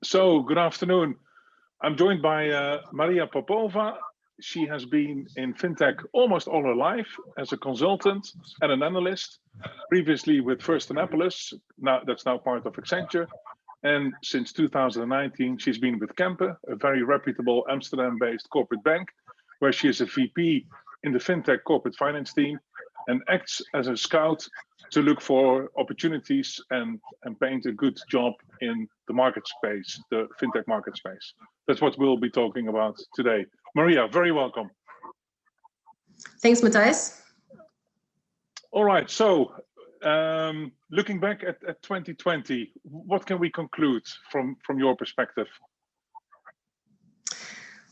So, good afternoon. I'm joined by Maria Popova. She has been in Fintech almost all her life as a consultant and an analyst, previously with First Annapolis, that's now part of Accenture. And since 2019, she's been with Kempen, a very reputable Amsterdam-based corporate bank, where she is a VP in the Fintech corporate finance team and acts as a scout to look for opportunities and paint a good job in the market space, the Fintech market space. That's what we'll be talking about today. Maria, very welcome. Thanks, Matthijs. All right, so looking back at 2020, what can we conclude from your perspective?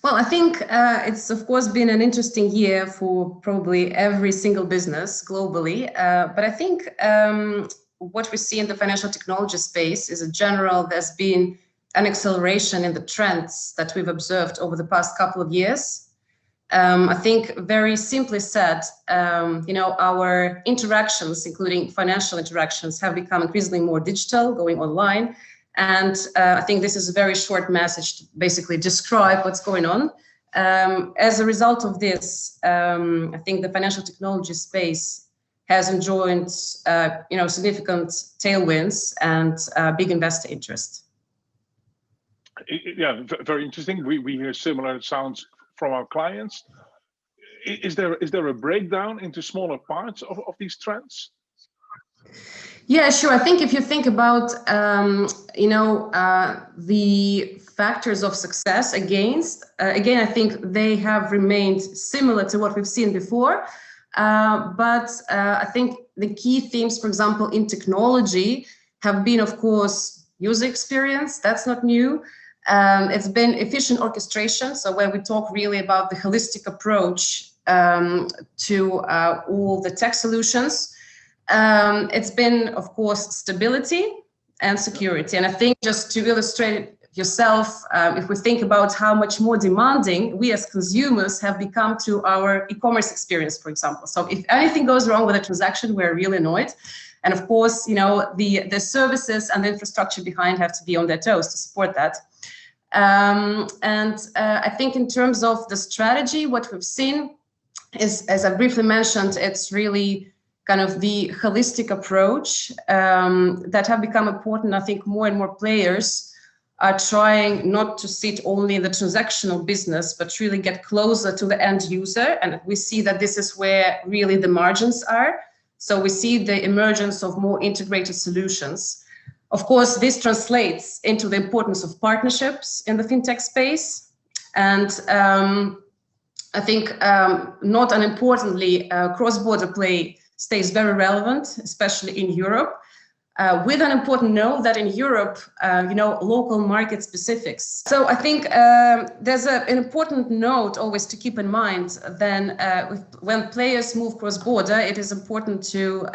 Well, I think it's of course been an interesting year for probably every single business globally. But I think what we see in the financial technology space is there's been an acceleration in the trends that we've observed over the past couple of years. I think very simply said, our interactions, including financial interactions, have become increasingly more digital, going online. And I think this is a very short message to basically describe what's going on. As a result of this, I think the financial technology space has enjoyed, significant tailwinds and big investor interest. Yeah, very interesting. We hear similar sounds from our clients. Is there a breakdown into smaller parts of these trends? Yeah, sure. I think if you think about, the factors of success again, I think they have remained similar to what we've seen before. But I think the key themes, for example, in technology have been, of course, user experience. That's not new. It's been efficient orchestration. So when we talk really about the holistic approach to all the tech solutions, it's been, of course, stability and security. And I think just to illustrate it yourself, if we think about how much more demanding we as consumers have become to our e-commerce experience, for example. So if anything goes wrong with a transaction, we're really annoyed. And of course, the services and the infrastructure behind have to be on their toes to support that. I think in terms of the strategy, what we've seen is, as I briefly mentioned, it's really kind of the holistic approach that have become important. I think more and more players are trying not to sit only in the transactional business, but really get closer to the end user. And we see that this is where really the margins are. So we see the emergence of more integrated solutions. Of course, this translates into the importance of partnerships in the fintech space. And I think not unimportantly, cross-border play stays very relevant, especially in Europe, with an important note that in Europe, local market specifics. So I think there's an important note always to keep in mind. Then when players move cross-border, it is important to,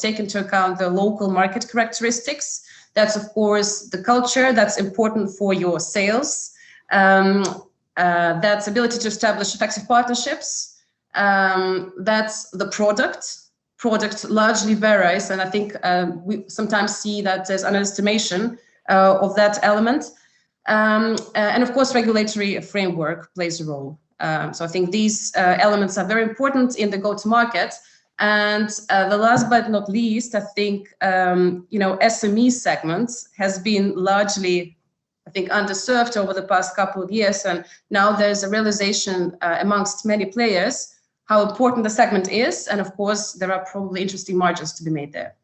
take into account the local market characteristics. That's, of course, the culture that's important for your sales. That's ability to establish effective partnerships. That's the product. Product largely varies, and I think we sometimes see that there's an estimation of that element. And of course, regulatory framework plays a role. So I think these elements are very important in the go-to-market. And the last but not least, I think, SME segment has been largely, I think, underserved over the past couple of years. And now there's a realization amongst many players how important the segment is. And of course, there are probably interesting margins to be made there.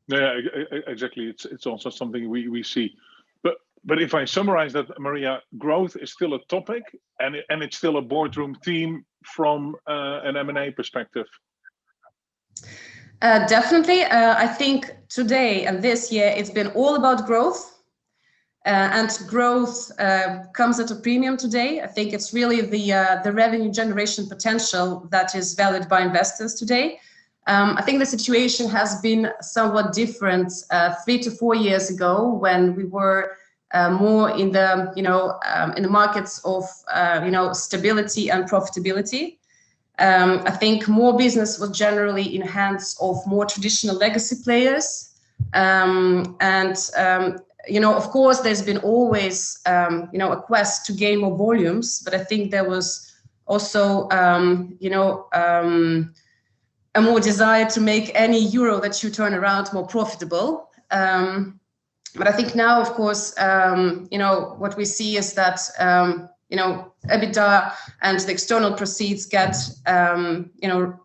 Yeah, exactly. It's also something we see. But if I summarize that, Maria, growth is still a topic and it's still a boardroom theme from an M&A perspective. Definitely. I think today and this year, it's been all about growth. And growth comes at a premium today. I think it's really the revenue generation potential that is valued by investors today. I think the situation has been somewhat different 3 to 4 years ago when we were more in the markets of stability and profitability. I think more business was generally in hands of more traditional legacy players. of course, there's been always, a quest to gain more volumes, but I think there was also, a more desire to make any euro that you turn around more profitable. But I think now, of course, what we see is that, EBITDA and the external proceeds get,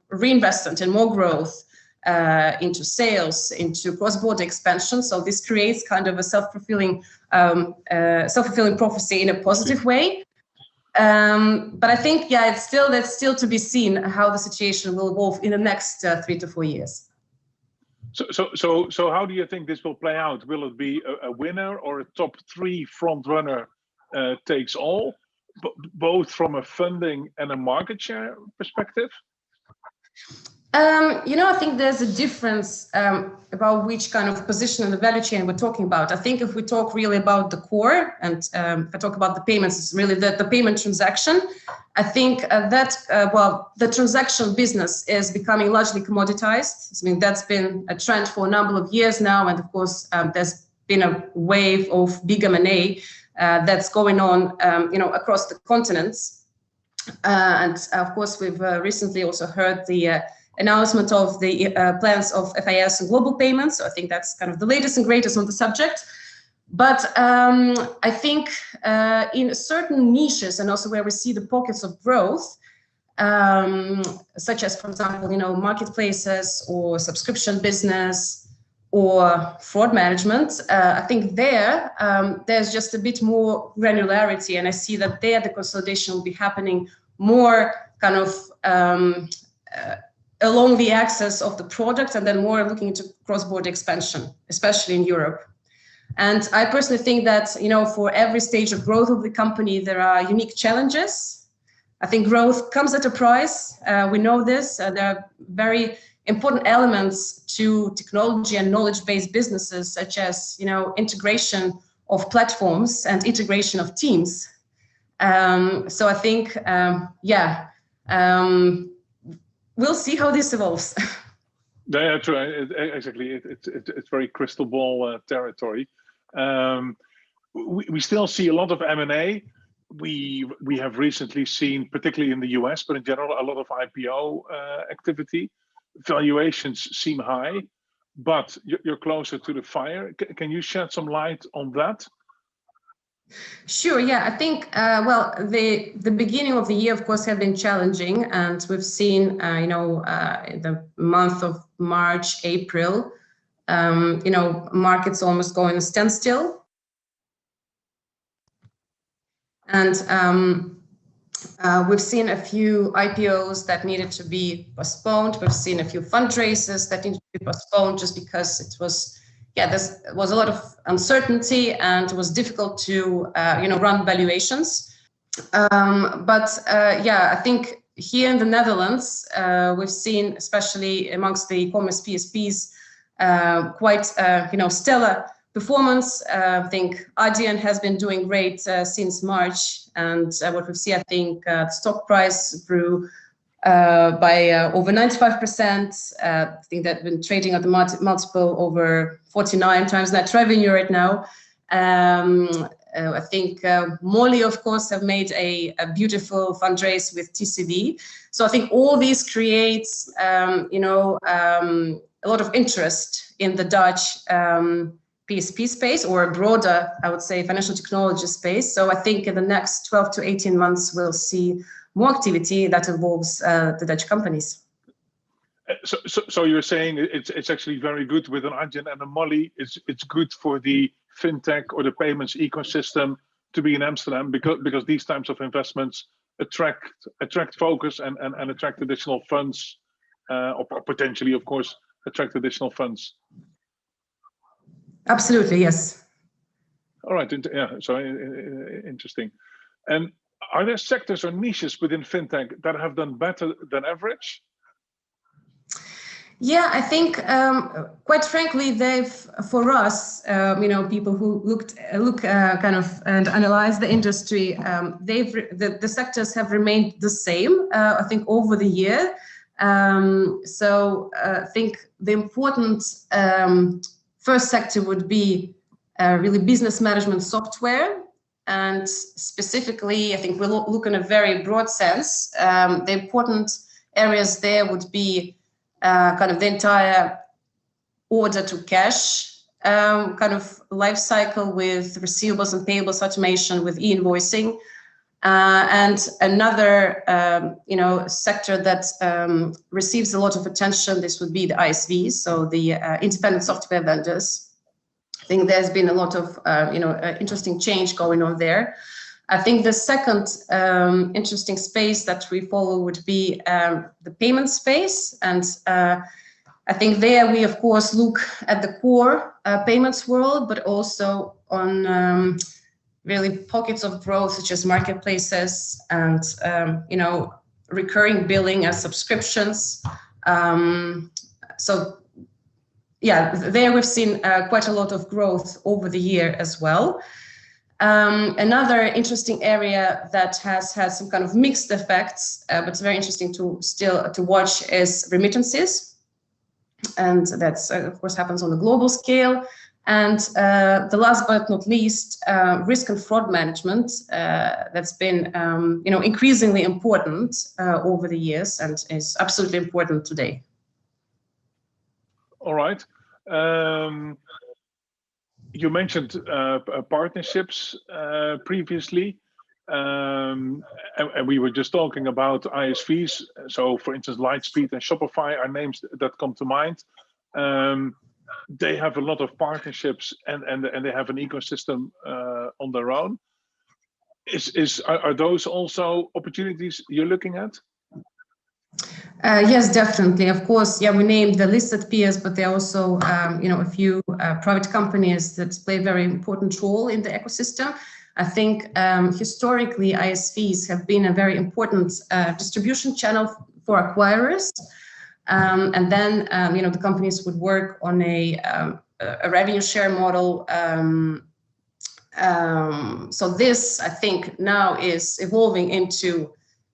reinvested in more growth, into sales, into cross-border expansion. So this creates kind of a self-fulfilling prophecy in a positive way. But I think, that's still to be seen how the situation will evolve in the next 3 to 4 years. So how do you think this will play out? Will it be a winner or a top 3 front runner takes all, both from a funding and a market share perspective? I think there's a difference about which kind of position in the value chain we're talking about. I think if we talk really about the core, and if I talk about the payments, it's really the payment transaction. I think the transaction business is becoming largely commoditized. I mean, that's been a trend for a number of years now. And of course, there's been a wave of big M&A that's going on, across the continents. And of course, we've recently also heard the announcement of the plans of FIS and global payments. So I think that's kind of the latest and greatest on the subject. But I think in certain niches, and also where we see the pockets of growth, such as, for example, marketplaces or subscription business or fraud management, I think there's just a bit more granularity, and I see that there the consolidation will be happening more kind of along the axis of the product, and then more looking into cross-border expansion, especially in Europe. And I personally think that, for every stage of growth of the company, there are unique challenges. I think growth comes at a price. We know this. There are very important elements to technology and knowledge-based businesses, such as, integration of platforms and integration of teams. So I think, we'll see how this evolves. Yeah, true. Exactly. It's very crystal ball territory. We still see a lot of M&A. We have recently seen, particularly in the US, but in general, a lot of IPO activity. Valuations seem high, but you're closer to the fire. Can you shed some light on that? Sure. Yeah, I think the beginning of the year, of course, have been challenging, and we've seen in the month of March, April, markets almost going to standstill, and we've seen a few IPOs that needed to be postponed. We've seen a few fundraisers that needed to be postponed just because it was. There was a lot of uncertainty, and it was difficult to, run valuations. I think here in the Netherlands, we've seen, especially amongst the e-commerce PSPs, quite, stellar performance. I think Adyen has been doing great since March, and what we've seen, I think, the stock price grew by over 95%. I think that been trading at the multiple over 49 times net revenue right now. I think Molly, of course, have made a beautiful fundraise with TCB. So I think all these creates, a lot of interest in the Dutch PSP space, or a broader, I would say, financial technology space. So I think in the next 12 to 18 months, we'll see more activity that involves the Dutch companies. So you're saying it's actually very good with an Adyen and a Molly. It's good for the fintech or the payments ecosystem to be in Amsterdam, because these types of investments attract focus and attract additional funds, or potentially, of course, attract additional funds. Absolutely, yes. All right. Yeah. So interesting. And are there sectors or niches within fintech that have done better than average? Yeah, I think, quite frankly, for us, people who look kind of and analyze the industry, the sectors have remained the same, I think, over the year. So I think the important first sector would be really business management software. And specifically, I think we'll look in a very broad sense. The important areas there would be kind of the entire order to cash kind of life cycle with receivables and payables automation with e-invoicing. And another sector that receives a lot of attention, this would be the ISVs, so the independent software vendors. I think there's been a lot of interesting change going on there. I think the second interesting space that we follow would be the payment space. And I think there we, of course, look at the core payments world, but also on really pockets of growth, such as marketplaces and, recurring billing as subscriptions. So, yeah, there we've seen quite a lot of growth over the year as well. Another interesting area that has had some kind of mixed effects, but it's very interesting to watch is remittances. And that's, of course, happens on a global scale. And the last but not least, risk and fraud management, that's been, increasingly important over the years and is absolutely important today. All right. You mentioned partnerships previously, and we were just talking about ISVs. So, for instance, Lightspeed and Shopify are names that come to mind. They have a lot of partnerships and they have an ecosystem on their own. Are those also opportunities you're looking at? Yes, definitely. Of course, yeah, we named the listed peers, but there are also, a few private companies that play a very important role in the ecosystem. I think historically, ISVs have been a very important distribution channel for acquirers. And then, the companies would work on a revenue share model. So this, I think, now is evolving into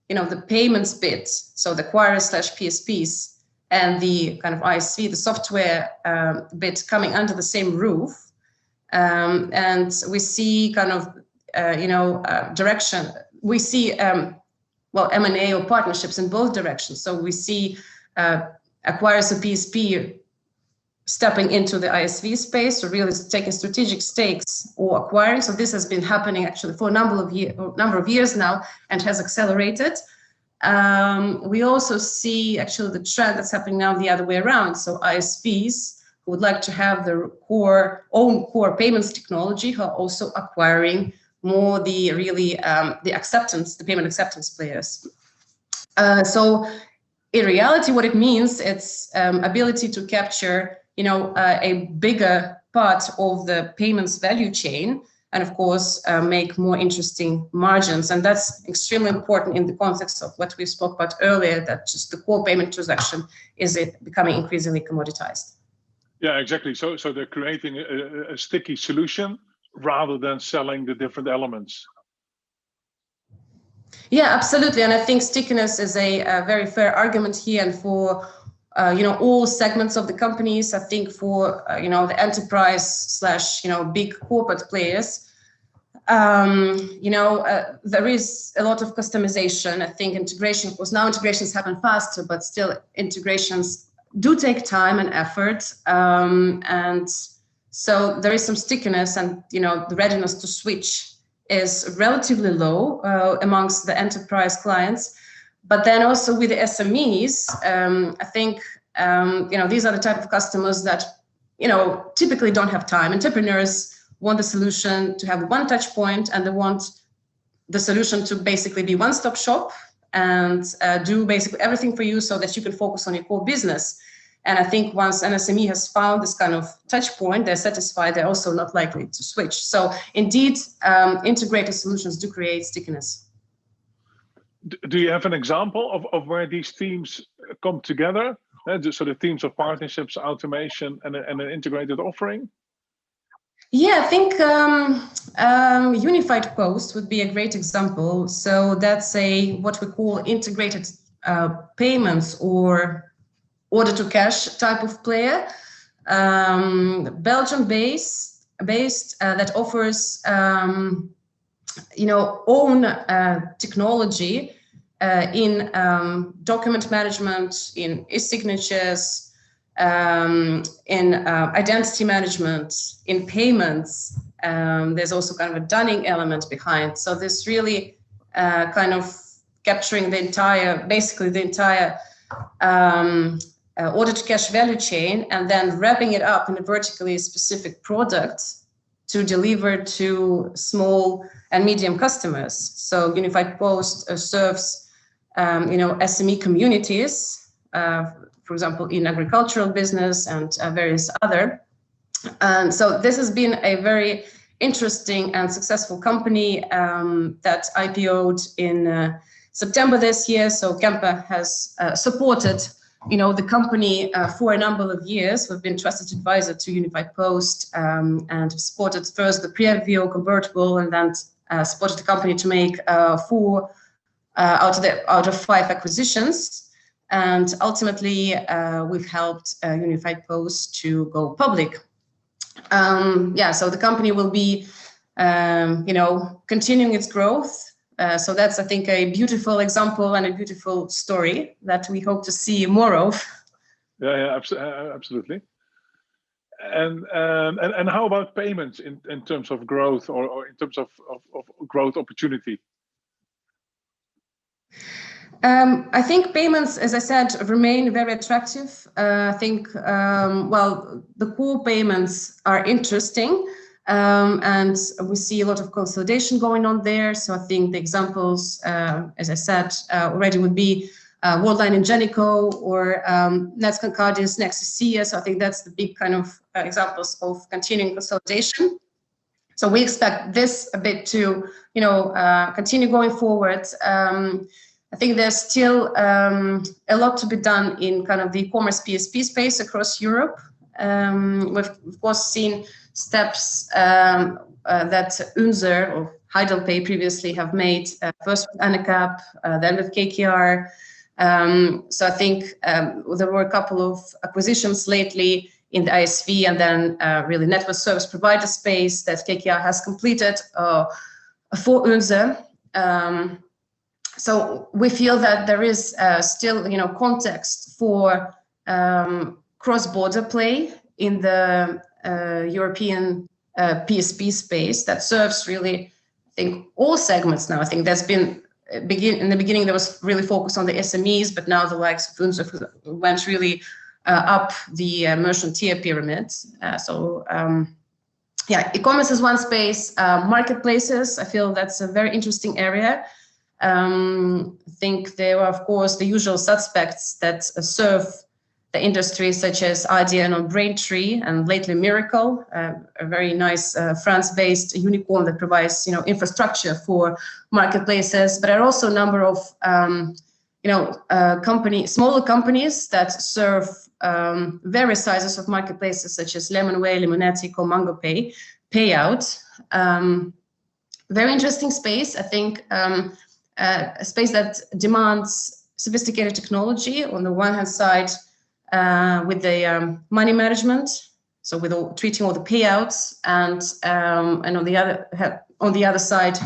the payments bit, so the acquirers / PSPs and the kind of ISV, the software bit coming under the same roof. And we see kind of, direction. We see, M&A or partnerships in both directions. So we see acquirers of PSP stepping into the ISV space, or really taking strategic stakes or acquiring. So this has been happening actually for a number of years now and has accelerated. We also see actually the trend that's happening now the other way around. So ISVs who would like to have their own core payments technology who are also acquiring more the payment acceptance players. So in reality, what it means, it's ability to capture a bigger part of the payments value chain, and of course, make more interesting margins. And that's extremely important in the context of what we spoke about earlier, that just the core payment transaction is becoming increasingly commoditized. Yeah, exactly. So they're creating a sticky solution rather than selling the different elements. Yeah, absolutely. And I think stickiness is a very fair argument here, and for all segments of the companies. I think for the enterprise / big corporate players, there is a lot of customization. I think integration, of course, now integrations happen faster, but still integrations do take time and effort. And so there is some stickiness, and the readiness to switch is relatively low amongst the enterprise clients. But then also with the SMEs, I think, these are the type of customers that, typically don't have time. Entrepreneurs want the solution to have one touch point, and they want the solution to basically be one-stop shop and do basically everything for you so that you can focus on your core business. And I think once an SME has found this kind of touch point, they're satisfied, they're also not likely to switch. So indeed, integrated solutions do create stickiness. Do you have an example of where these themes come together? So the themes of partnerships, automation, and an integrated offering? Yeah, I think Unified Post would be a great example. So that's what we call integrated payments or order to cash type of player. Belgium-based, based that offers own technology in document management, in e-signatures, in identity management, in payments. There's also kind of a dunning element behind. So this really kind of capturing basically the entire order to cash value chain, and then wrapping it up in a vertically specific product to deliver to small and medium customers. So Unified Post serves SME communities, for example, in agricultural business and various other. And so this has been a very interesting and successful company that IPO'd in September this year. So Kempen has supported the company for a number of years. We've been trusted advisor to Unified Post and supported first the pre-IPO convertible, and then supported the company to make 4 out of 5 acquisitions. And ultimately, we've helped Unified Post to go public. So the company will be, continuing its growth. So that's, I think, a beautiful example and a beautiful story that we hope to see more of. Yeah, absolutely. And how about payments in terms of growth or in terms of growth opportunity? I think payments, as I said, remain very attractive. I think, the core payments are interesting, and we see a lot of consolidation going on there. So I think the examples, as I said, already would be Worldline and Ingenico, or Netscan Cardis, Nexus. So I think that's the big kind of examples of continuing consolidation. So we expect this a bit to, continue going forward. I think there's still a lot to be done in kind of the e-commerce PSP space across Europe. We've of course seen steps that Unzer or Heidelpay previously have made, first with Anacap, then with KKR. So I think there were a couple of acquisitions lately in the ISV, and then really network service provider space that KKR has completed for Unzer. So we feel that there is still, context for cross-border play in the European PSP space that serves really, I think, all segments now. I think there's been in the beginning there was really focused on the SMEs, but now the likes of Unzer went really up the merchant tier pyramid. E-commerce is one space. Marketplaces, I feel that's a very interesting area. I think there are, of course, the usual suspects that serve the industry, such as IDN or Braintree, and lately Miracle, a very nice France-based unicorn that provides, infrastructure for marketplaces. But there are also a number of, smaller companies that serve various sizes of marketplaces, such as Lemonway, Lemonetti, MangoPay, Payout. Very interesting space, I think. A space that demands sophisticated technology on the one hand side, with the money management, so with treating all the payouts, and on the other side,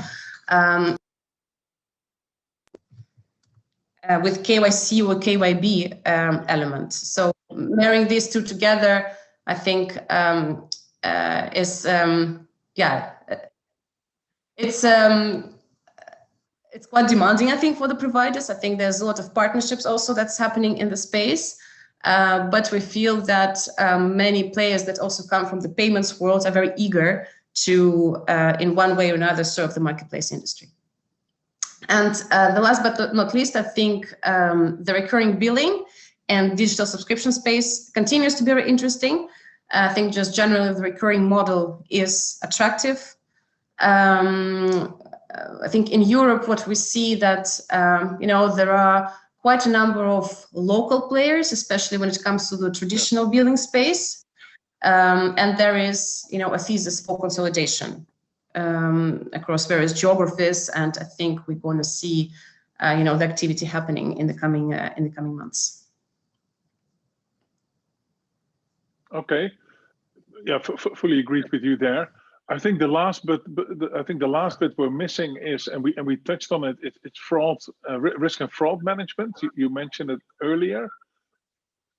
with KYC or KYB element. So marrying these two together, I think, it's quite demanding, I think, for the providers. I think there's a lot of partnerships also that's happening in the space. But we feel that many players that also come from the payments world are very eager to, in one way or another, serve the marketplace industry. And the last but not least, I think the recurring billing and digital subscription space continues to be very interesting. I think just generally the recurring model is attractive. I think in Europe, what we see that, there are quite a number of local players, especially when it comes to the traditional billing space. And there is, a thesis for consolidation across various geographies. And I think we're going to see, the activity happening in the coming months. Okay. Yeah, fully agreed with you there. I think the last bit we're missing is, and we touched on it. It's fraud, risk and fraud management. You mentioned it earlier.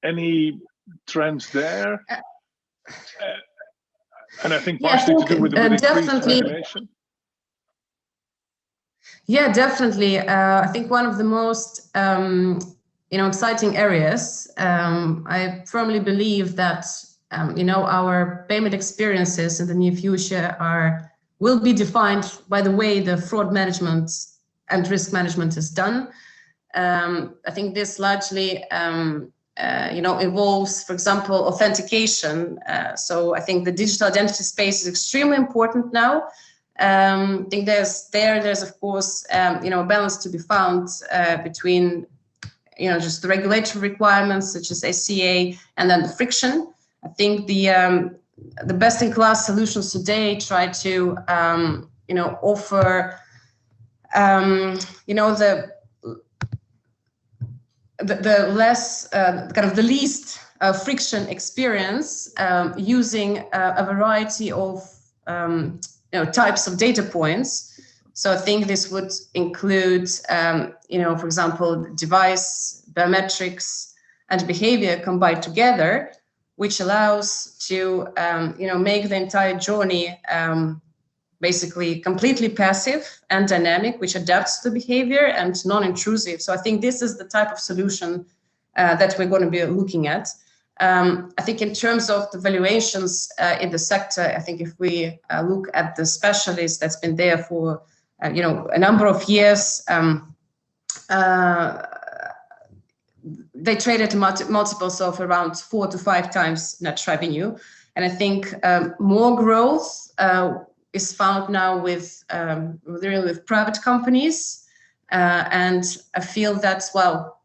Any trends there? And I think partially to do with increased regulation. Yeah, definitely. I think one of the most exciting areas. I firmly believe that our payment experiences in the near future will be defined by the way the fraud management and risk management is done. I think this largely involves, for example, authentication. So I think the digital identity space is extremely important now. I think there's of course a balance to be found between just the regulatory requirements such as SCA and then the friction. I think the best-in-class solutions today try to offer the less kind of the least friction experience using a variety of types of data points. So I think this would include for example, device, biometrics, and behavior combined together, which allows to make the entire journey basically completely passive and dynamic, which adapts to the behavior and non-intrusive. So I think this is the type of solution that we're going to be looking at. I think in terms of the valuations in the sector, I think if we look at the specialist that's been there for a number of years, they traded multiples of around 4 to 5 times net revenue. And I think more growth is found now with private companies. And I feel that,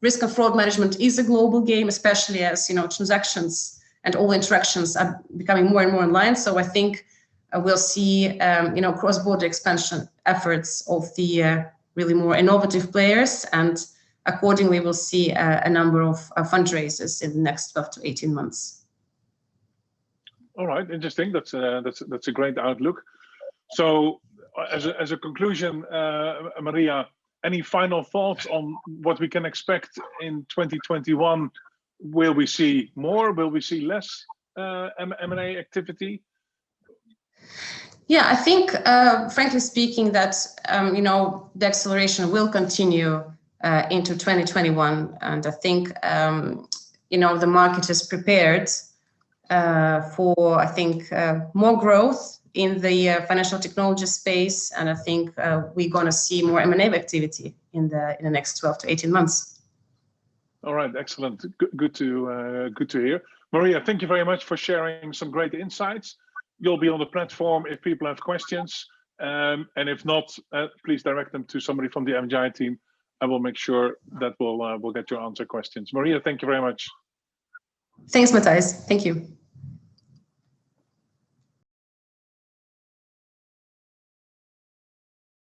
risk and fraud management is a global game, especially as, transactions and all interactions are becoming more and more online. So I think we'll see, cross-border expansion efforts of the really more innovative players, and accordingly, we'll see a number of fundraisers in the next 12 to 18 months. All right, interesting. That's a great outlook. So, as a conclusion, Maria, any final thoughts on what we can expect in 2021? Will we see more? Will we see less M&A activity? Yeah, I think, frankly speaking, that the acceleration will continue into 2021, and I think the market is prepared for, I think, more growth in the financial technology space, and I think we're going to see more M&A activity in the next 12 to 18 months. All right, excellent. Good to hear, Maria. Thank you very much for sharing some great insights. You'll be on the platform if people have questions, and if not, please direct them to somebody from the MGI team. I will make sure that we'll get your answer questions. Maria, thank you very much. Thanks, Matthijs. Thank you.